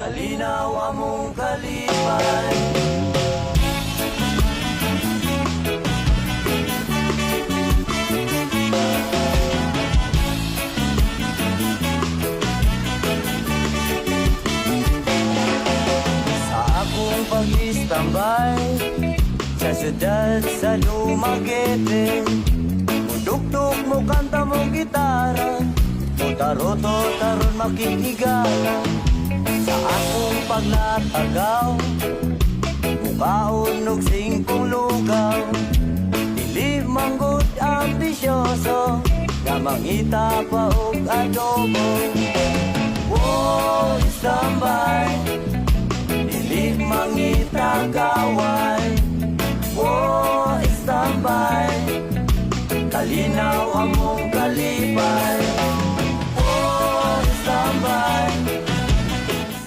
kalinaw among kalipay. Sa akong pag-istambay sa syudad sa Dumaguete, mudugtog mo kanta mong gitara, mutaroto taron makikigala. Sa akong paglatagaw, mukaon og singkong lugaw, dili manggod ambisyoso, nga mangita pa og adobo. Wow, standby, dili mangita ka